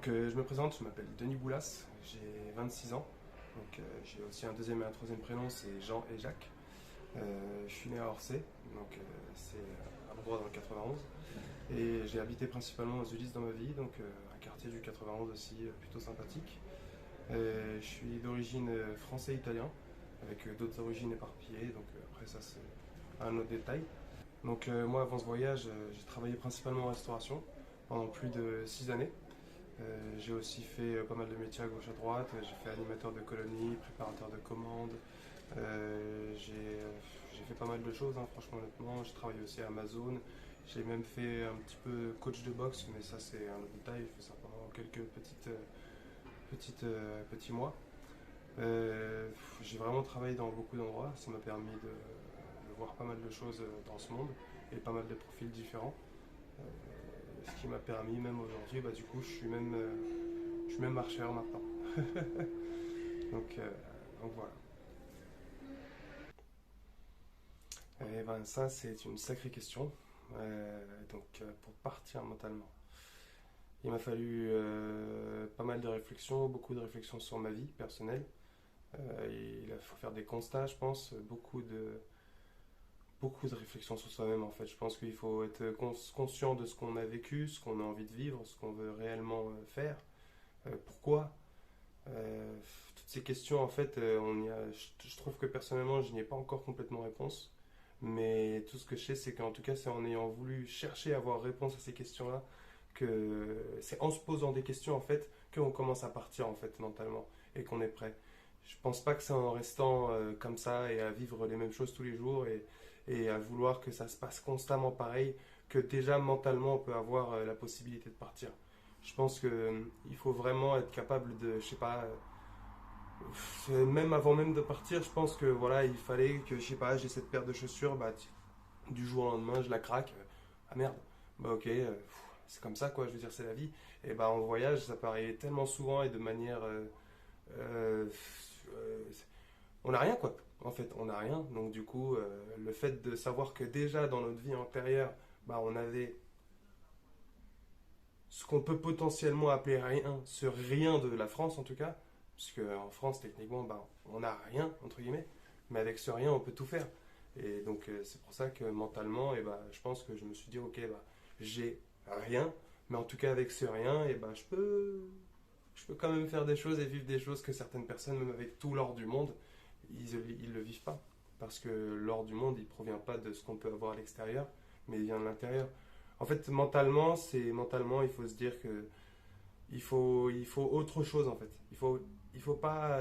Je me présente, je m'appelle Denis Boulas, j'ai 26 ans. J'ai aussi un deuxième et un troisième prénom, c'est Jean et Jacques. Je suis né à Orsay, c'est un endroit dans le 91. Et j'ai habité principalement aux Ulysses dans ma vie, un quartier du 91 aussi plutôt sympathique. Je suis d'origine français-italien, avec d'autres origines éparpillées, après ça c'est un autre détail. Moi avant ce voyage, j'ai travaillé principalement en restauration pendant plus de 6 années. J'ai aussi fait pas mal de métiers à gauche à droite. J'ai fait animateur de colonie, préparateur de commandes. J'ai fait pas mal de choses, hein, franchement, honnêtement. J'ai travaillé aussi à Amazon. J'ai même fait un petit peu coach de boxe, mais ça c'est un autre détail. J'ai fait ça pendant quelques petits mois. J'ai vraiment travaillé dans beaucoup d'endroits. Ça m'a permis de voir pas mal de choses dans ce monde et pas mal de profils différents. Ce qui m'a permis, même aujourd'hui, du coup, je suis même marcheur maintenant. Voilà. Ça, c'est une sacrée question. Pour partir mentalement, il m'a fallu pas mal de réflexions, beaucoup de réflexions sur ma vie personnelle. Il faut faire des constats, je pense, beaucoup de réflexions sur soi-même en fait. Je pense qu'il faut être conscient de ce qu'on a vécu, ce qu'on a envie de vivre, ce qu'on veut réellement faire, pourquoi. Toutes ces questions en fait, je trouve que personnellement je n'y ai pas encore complètement réponse. Mais tout ce que je sais, c'est qu'en tout cas, c'est en ayant voulu chercher à avoir réponse à ces questions-là, que c'est en se posant des questions en fait qu'on commence à partir en fait mentalement et qu'on est prêt. Je pense pas que c'est en restant comme ça et à vivre les mêmes choses tous les jours et à vouloir que ça se passe constamment pareil que déjà mentalement on peut avoir la possibilité de partir. Je pense que il faut vraiment être capable de, je sais pas, même avant même de partir, je pense que voilà, il fallait que, je sais pas, j'ai cette paire de chaussures, du jour au lendemain, je la craque. Ah merde, ok, c'est comme ça quoi, je veux dire, c'est la vie. Et en voyage, ça peut arriver tellement souvent et de manière. Euh, euh, on n'a rien quoi, en fait, on n'a rien. Donc du coup, le fait de savoir que déjà dans notre vie antérieure, on avait ce qu'on peut potentiellement appeler rien, ce rien de la France en tout cas, puisque en France techniquement on n'a rien entre guillemets, mais avec ce rien on peut tout faire. Et donc c'est pour ça que mentalement je pense que je me suis dit ok j'ai rien, mais en tout cas avec ce rien je peux quand même faire des choses et vivre des choses que certaines personnes même avec tout l'or du monde ils le vivent pas, parce que l'or du monde il provient pas de ce qu'on peut avoir à l'extérieur, mais il vient de l'intérieur. En fait, mentalement, il faut se dire que il faut autre chose en fait. Il faut pas.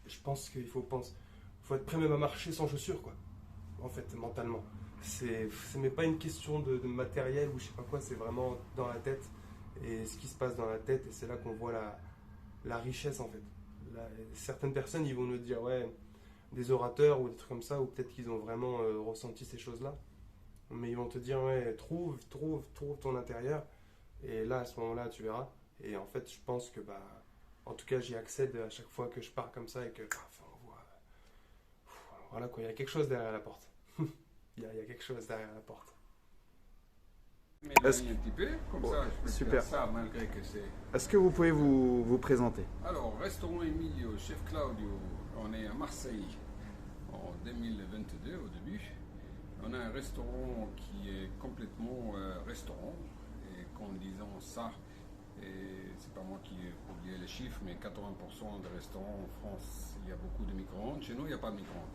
Je pense qu'il faut être prêt même à marcher sans chaussures quoi. En fait, mentalement, ce n'est pas une question de matériel ou je sais pas quoi. C'est vraiment dans la tête et ce qui se passe dans la tête, et c'est là qu'on voit la richesse en fait. Certaines personnes ils vont nous dire ouais, des orateurs ou des trucs comme ça, ou peut-être qu'ils ont vraiment ressenti ces choses là. Mais ils vont te dire, ouais, trouve ton intérieur. Et là, à ce moment-là, tu verras. Et en fait, je pense que, en tout cas, j'y accède à chaque fois que je pars comme ça et que, on voit, voilà quoi, il y a quelque chose derrière la porte. Il y a quelque chose derrière la porte. M'éloigner un petit peu, comme ça je peux Super. faire ça malgré que c'est... Est-ce que vous pouvez vous présenter? Alors, restaurant Emilio, chef Claudio, on est à Marseille en 2022 au début. On a un restaurant qui est complètement restaurant, et qu'en disant ça, et c'est pas moi qui ai oublié les chiffres, mais 80% des restaurants en France, il y a beaucoup de micro-ondes. Chez nous, il n'y a pas de micro-ondes,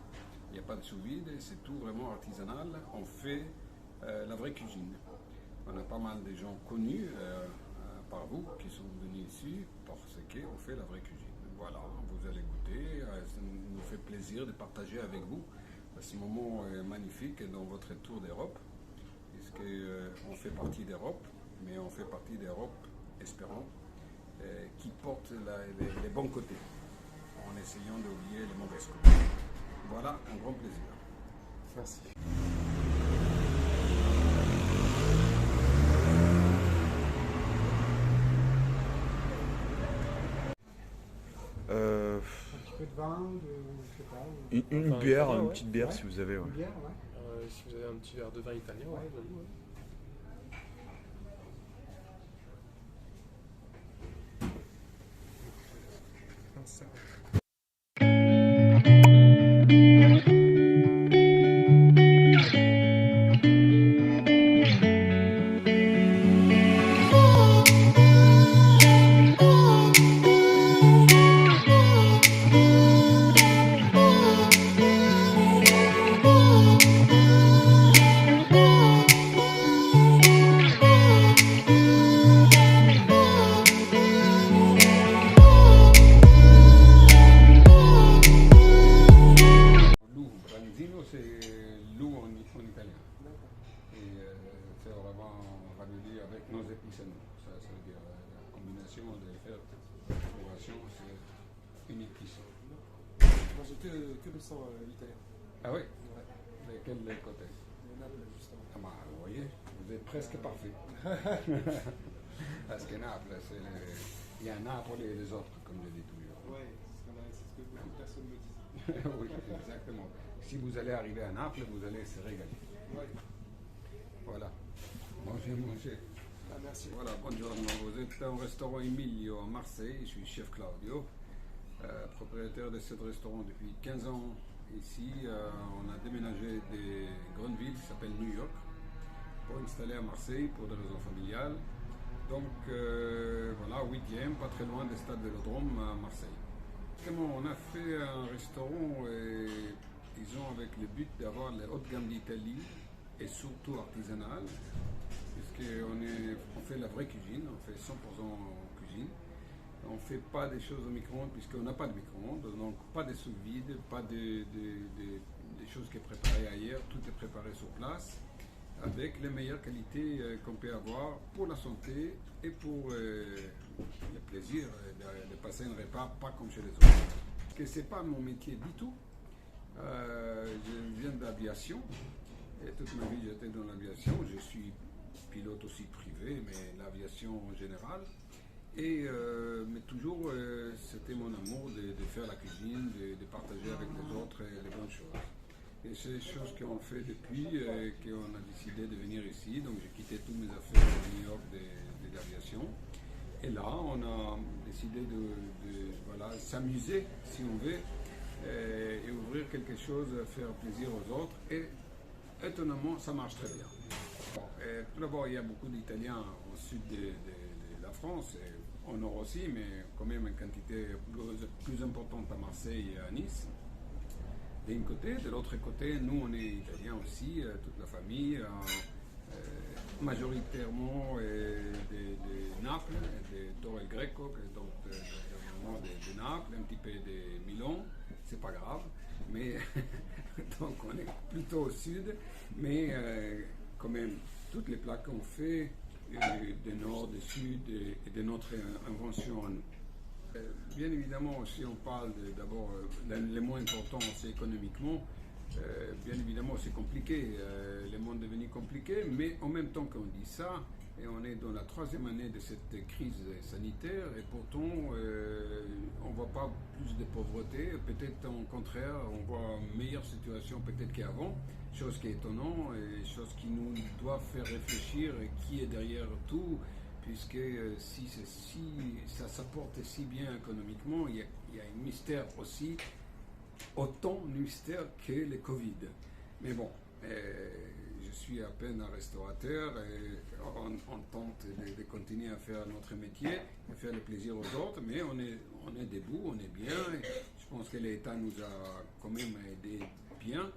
il n'y a pas de sous-vide, c'est tout vraiment artisanal. On fait la vraie cuisine. On a pas mal de gens connus par vous qui sont venus ici parce qu'on fait la vraie cuisine. Voilà, vous allez goûter, ça nous fait plaisir de partager avec vous ce moment magnifique dans votre tour d'Europe, puisqu'on fait partie d'Europe, mais on fait partie d'Europe, espérons, qui porte les bons côtés, en essayant d'oublier les mauvais côtés. Voilà, un grand plaisir. Merci. Un peu de vin, je sais pas. Une bière, une petite bière si vous avez. Une bière, ouais. Si vous avez un petit verre de vin italien, ouais, j'avoue, ouais. 15,50. C'est vraiment ramené avec nos épices à nous. Ça veut dire la combinaison des herbes de restauration, c'est une épice. Moi j'ai que le sang italien. Ah oui? Ouais. De quel côté? Le Naples justement. Ah bah, vous voyez, vous êtes presque parfait. Parce que Naples, il y a Naples et les autres, comme je dis toujours. Oui, c'est ce que beaucoup de personnes me disent. Oui, exactement. Si vous allez arriver à Naples, vous allez se régaler. Ouais. Voilà. Mangez. Ah, merci. Voilà, buongiorno. Vous êtes au restaurant Emilio à Marseille. Je suis chef Claudio, propriétaire de ce restaurant depuis 15 ans. Ici, on a déménagé des grandes villes qui s'appellent New York pour installer à Marseille pour des raisons familiales. Donc voilà, 8e, pas très loin des stades Vélodrome à Marseille. On a fait un restaurant, disons, avec le but d'avoir les hautes gammes d'Italie et surtout artisanal, puisqu'on fait la vraie cuisine, on fait 100% cuisine. On ne fait pas des choses au micro-ondes puisqu'on n'a pas de micro-ondes, donc pas de sous-vide, pas des choses qui sont préparées ailleurs, tout est préparé sur place avec les meilleures qualités qu'on peut avoir pour la santé et pour le plaisir de passer un repas pas comme chez les autres. Parce que c'est pas mon métier du tout. Je viens d'aviation et toute ma vie j'étais dans l'aviation. Je suis pilote aussi privé, mais l'aviation en général. Mais toujours, c'était mon amour de faire la cuisine, de partager avec les autres les bonnes choses. Et c'est des choses qu'on fait depuis qu'on a décidé de venir ici. Donc j'ai quitté toutes mes affaires de New York de l'aviation. Et là, on a décidé de s'amuser, si on veut, et ouvrir quelque chose, faire plaisir aux autres. Et étonnamment, ça marche très bien. Bon, tout d'abord, il y a beaucoup d'Italiens au sud de la France, et au nord aussi, mais quand même une quantité plus importante à Marseille et à Nice. D'un côté, de l'autre côté, nous on est italiens aussi, toute la famille, majoritairement de Naples, de Torre el Greco, donc de Naples, un petit peu de Milan, c'est pas grave, mais donc on est plutôt au sud, mais quand même, toutes les plats qu'on fait, du nord, du sud et de notre invention à nous. Bien évidemment, si on parle d'abord, le moins important, c'est économiquement. Bien évidemment, c'est compliqué. Le monde est devenu compliqué, mais en même temps qu'on dit ça, et on est dans la 3e année de cette crise sanitaire, et pourtant, on ne voit pas plus de pauvreté. Peut-être au contraire, on voit une meilleure situation peut-être qu'avant, chose qui est étonnante, et chose qui nous doit faire réfléchir et qui est derrière tout. Puisque si ça s'apporte si bien économiquement, il y a un mystère aussi, autant mystère que le Covid. Mais bon, je suis à peine un restaurateur et on tente de continuer à faire notre métier, à faire le plaisir aux autres, mais on est debout, on est bien. Et je pense que l'État nous a quand même aidé bien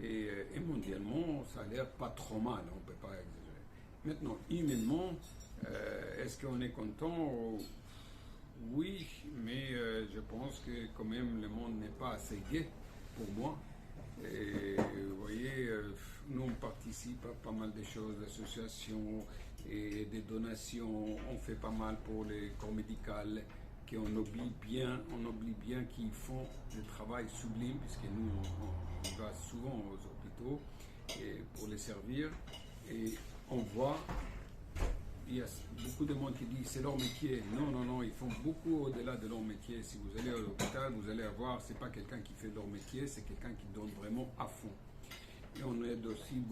et mondialement, ça a l'air pas trop mal, on ne peut pas exagérer. Maintenant, humainement, est-ce qu'on est content? Oui, mais je pense que quand même le monde n'est pas assez gai pour moi. Et vous voyez, nous on participe à pas mal de choses, d'associations et des donations. On fait pas mal pour les corps médicaux, qu'on oublie bien qu'ils font du travail sublime, puisque nous on va souvent aux hôpitaux et pour les servir. Et on voit. Il y a beaucoup de monde qui dit c'est leur métier. Non, ils font beaucoup au-delà de leur métier. Si vous allez à l'hôpital, vous allez voir, c'est pas quelqu'un qui fait leur métier, c'est quelqu'un qui donne vraiment à fond. Et on aide aussi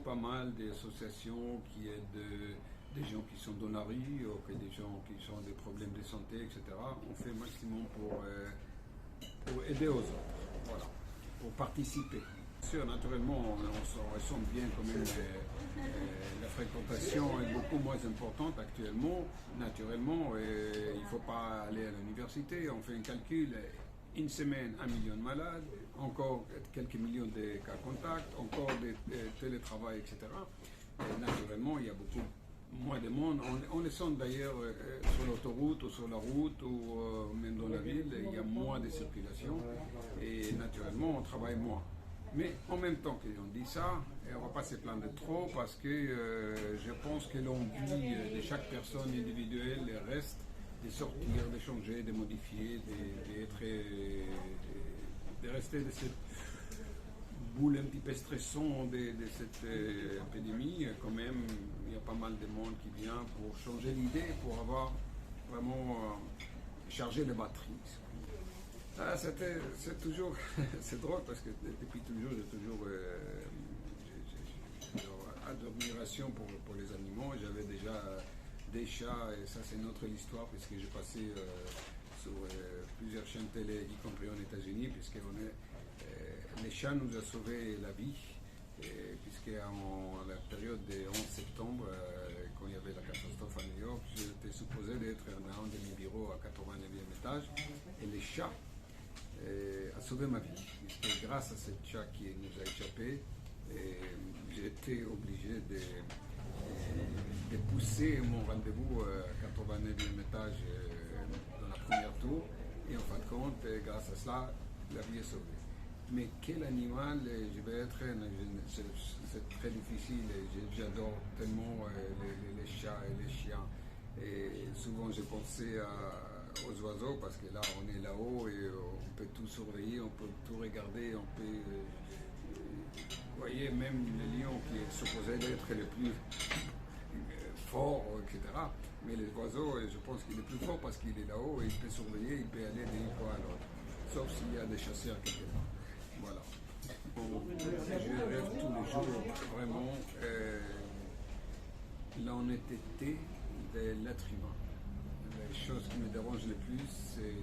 pas mal d'associations qui aident des gens qui sont dans la rue, ou que des gens qui ont des problèmes de santé, etc. On fait le maximum pour aider aux autres, voilà, pour participer. Bien sûr, naturellement, on se ressent bien quand même. La fréquentation est beaucoup moins importante actuellement. Naturellement, il ne faut pas aller à l'université. On fait un calcul. Une semaine, 1 million de malades, encore quelques millions de cas contacts, encore des télétravail, etc. Et naturellement, il y a beaucoup moins de monde. On le sent d'ailleurs sur l'autoroute ou sur la route ou même dans la ville, il y a moins de circulation et naturellement, on travaille moins. Mais en même temps qu'on dit ça, on ne va pas se plaindre trop parce que je pense que l'envie de chaque personne individuelle reste de sortir, de changer, de modifier, de rester de cette boule un petit peu stressante de cette épidémie. Quand même, il y a pas mal de monde qui vient pour changer l'idée, pour avoir vraiment chargé les batteries. C'est toujours, c'est drôle parce que depuis toujours, j'ai toujours admiration pour les animaux. J'avais déjà des chats, et ça c'est notre histoire, puisque j'ai passé sur plusieurs chaînes télé, y compris aux États-Unis, puisque les chats nous ont sauvé la vie, puisque en la période du 11 septembre, quand il y avait la catastrophe à New York, j'étais supposé d'être dans un de mes bureaux à 89e étage, et les chats a sauvé ma vie. Puisque grâce à ce chat qui nous a échappé, j'ai été obligé de pousser mon rendez-vous à 89e étage dans la première tour, et en fin de compte, grâce à cela, la vie est sauvée. Mais quel animal je vais être, c'est très difficile, j'adore tellement les chats et les chiens, et souvent j'ai pensé aux oiseaux parce que là on est là-haut et on peut tout surveiller, on peut tout regarder, on peut, vous voyez, même le lion qui est supposé d'être le plus fort, etc. Mais les oiseaux, je pense qu'il est plus fort parce qu'il est là-haut et il peut surveiller, il peut aller d'un point à l'autre, sauf s'il y a des chasseurs quelque part. Voilà. Je rêve tous les jours vraiment l'honnêteté de l'être humain. La chose qui me dérange le plus, c'est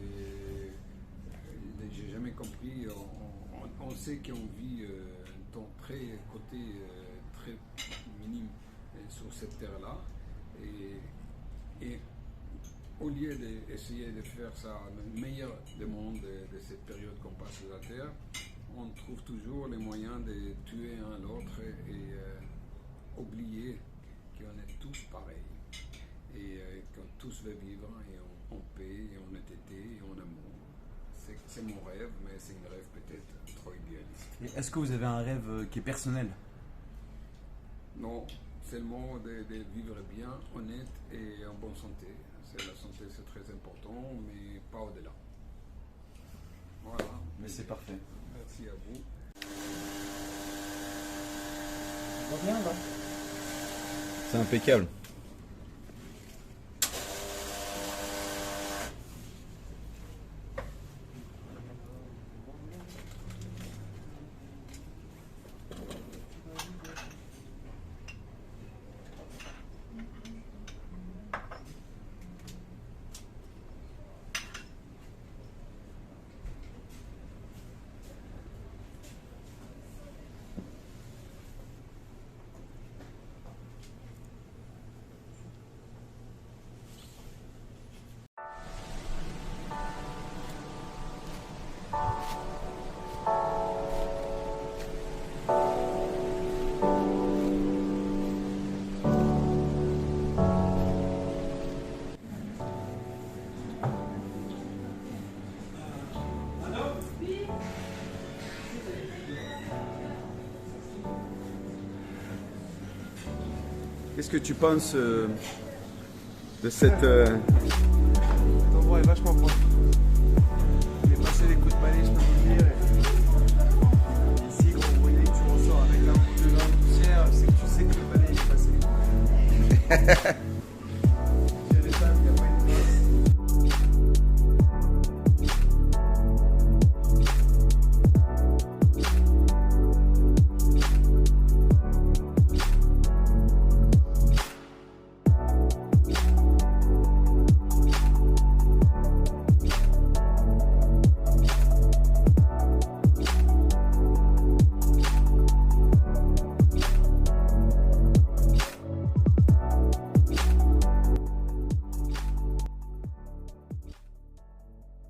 j'ai jamais compris. On sait qu'on vit un temps très minime sur cette terre-là, et au lieu d'essayer de faire ça le meilleur du monde de cette période qu'on passe sur la terre, on trouve toujours les moyens de tuer un l'autre et oublier qu'on est tous pareils et qu'on tous veut vivre en paix et en honnêteté et en amour. C'est mon rêve, mais c'est un rêve peut-être trop idéaliste. Et est-ce que vous avez un rêve qui est personnel? Non, seulement de vivre bien, honnête et en bonne santé. La santé, c'est très important, mais pas au-delà. Voilà. Mais c'est parfait. Merci à vous. Ça va bien là? C'est impeccable. Qu'est-ce que tu penses de cette... L'endroit est vachement propre. J'ai passé des coups de balai, je peux vous le dire. Et ici, quand vous voyez que tu ressors avec un peu de poussière, c'est que tu sais que le balai est passé.